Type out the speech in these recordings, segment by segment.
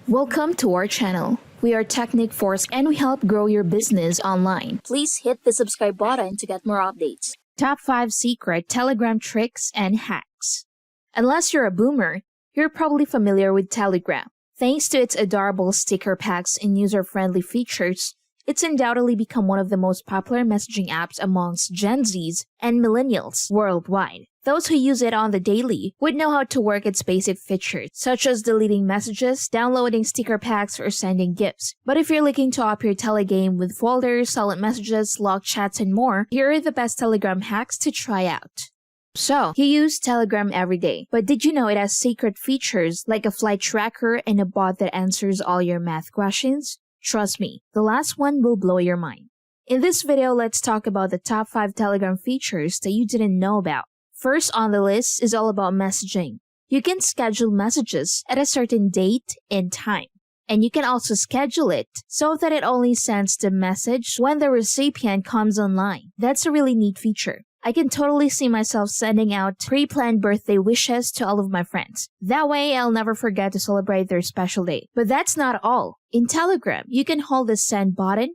Welcome to our channel. We are Technic Force and we help grow your business online. Please hit the subscribe button to get more updates. Top 5 secret Telegram tricks and hacks. Unless you're a boomer, you're probably familiar with Telegram. Thanks to its adorable sticker packs and user-friendly features, it's undoubtedly become one of the most popular messaging apps amongst Gen Zs and millennials worldwide. Those who use it on the daily would know how to work its basic features, such as deleting messages, downloading sticker packs, or sending gifts. But if you're looking to up your telegame with folders, silent messages, locked chats, and more, here are the best Telegram hacks to try out. So, you use Telegram every day, but did you know it has secret features like a flight tracker and a bot that answers all your math questions? Trust me, the last one will blow your mind. In this video, let's talk about the top 5 Telegram features that you didn't know about. First on the list is all about messaging. You can schedule messages at a certain date and time. And you can also schedule it so that it only sends the message when the recipient comes online. That's a really neat feature. I can totally see myself sending out pre-planned birthday wishes to all of my friends. That way, I'll never forget to celebrate their special day. But that's not all. In Telegram, you can hold the send button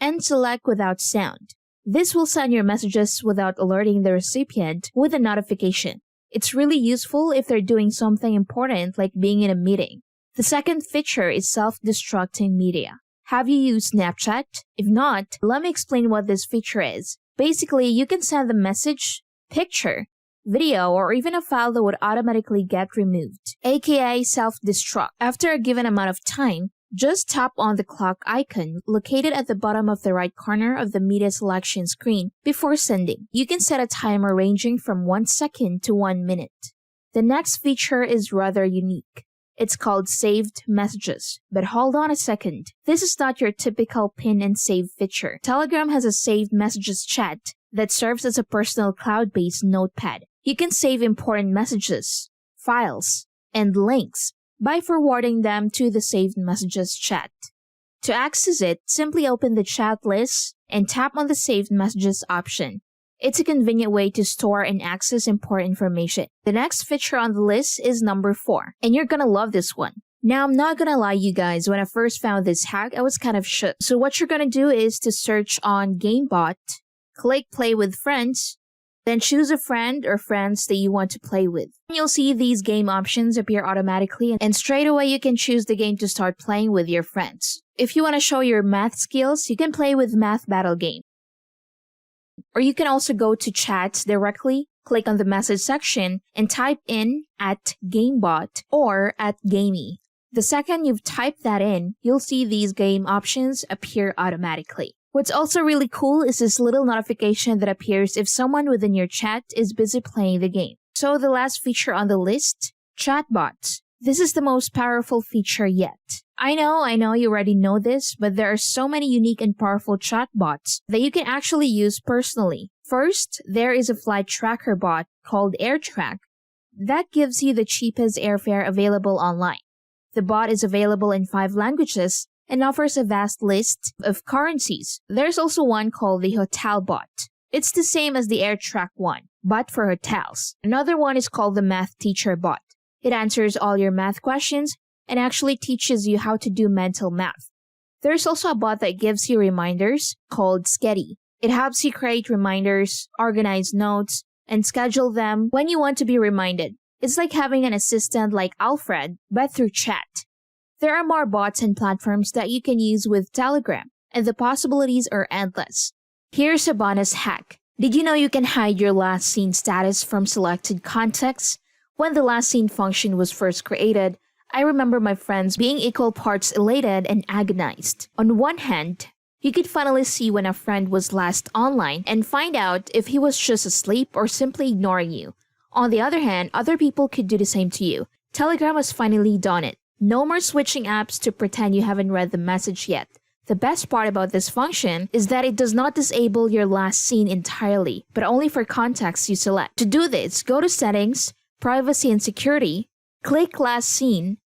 and select without sound. This will send your messages without alerting the recipient with a notification. It's really useful if they're doing something important like being in a meeting. The second feature is self-destructing media. Have you used Snapchat? If not, let me explain what this feature is. Basically, you can send the message, picture, video, or even a file that would automatically get removed, aka self-destruct. After a given amount of time, just tap on the clock icon located at the bottom of the right corner of the media selection screen before sending. You can set a timer ranging from 1 second to 1 minute. The next feature is rather unique. It's called saved messages. But hold on a second. This is not your typical pin and save feature. Telegram has a saved messages chat that serves as a personal cloud-based notepad. You can save important messages, files, and links by forwarding them to the saved messages chat. To access it, simply open the chat list and tap on the saved messages option. It's a convenient way to store and access important information. The next feature on the list is number 4, and you're gonna love this one. Now, I'm not gonna lie you guys, when I first found this hack, I was kind of shook. So what you're gonna do is to search on GameBot, click play with friends, then choose a friend or friends that you want to play with. You'll see these game options appear automatically, and straight away you can choose the game to start playing with your friends. If you want to show your math skills, you can play with Math Battle Game. Or you can also go to chats directly, click on the message section, and type in @GameBot or @Gamey. The second you've typed that in, you'll see these game options appear automatically. What's also really cool is this little notification that appears if someone within your chat is busy playing the game. So the last feature on the list, chatbots. This is the most powerful feature yet. I know you already know this, but there are so many unique and powerful chatbots that you can actually use personally. First, there is a flight tracker bot called AirTrack that gives you the cheapest airfare available online. The bot is available in 5 languages and offers a vast list of currencies. There's also one called the Hotel Bot. It's the same as the AirTrack one, but for hotels. Another one is called the Math Teacher Bot. It answers all your math questions and actually teaches you how to do mental math. There's also a bot that gives you reminders called Selli. It helps you create reminders, organize notes, and schedule them when you want to be reminded. It's like having an assistant like Alfred, but through chat. There are more bots and platforms that you can use with Telegram, and the possibilities are endless. Here's a bonus hack. Did you know you can hide your last seen status from selected contexts? When the last seen function was first created, I remember my friends being equal parts elated and agonized. On one hand, you could finally see when a friend was last online and find out if he was just asleep or simply ignoring you. On the other hand, other people could do the same to you. Telegram has finally done it. No more switching apps to pretend you haven't read the message yet. The best part about this function is that it does not disable your last seen entirely, but only for contexts you select. To do this, go to Settings, Privacy and Security, click Last Seen,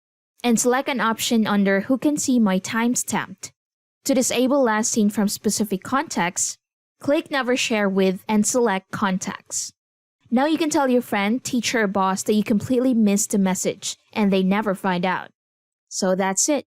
and select an option under Who Can See My Timestamped. To disable last seen from specific contexts, click Never Share With and select Contacts. Now you can tell your friend, teacher, or boss that you completely missed the message, and they never find out. So that's it.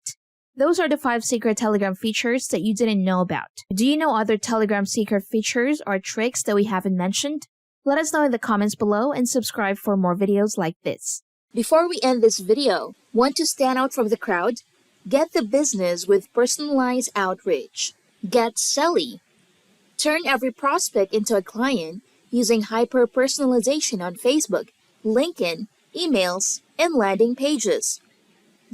Those are the 5 secret Telegram features that you didn't know about. Do you know other Telegram secret features or tricks that we haven't mentioned? Let us know in the comments below and subscribe for more videos like this. Before we end this video, want to stand out from the crowd? Get the business with personalized outreach. Get Selli. Turn every prospect into a client using hyper-personalization on Facebook, LinkedIn, emails, and landing pages.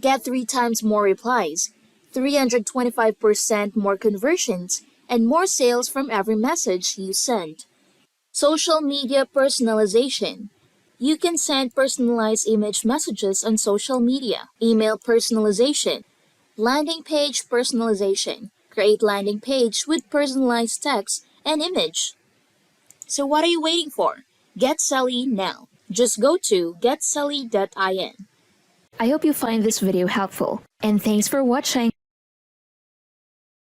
Get 3 times more replies, 325% more conversions, and more sales from every message you send. Social media personalization. You can send personalized image messages on social media. Email personalization. Landing page personalization. Create landing page with personalized text and image. So what are you waiting for? Get Selli now. Just go to getselli.in. I hope you find this video helpful, and thanks for watching.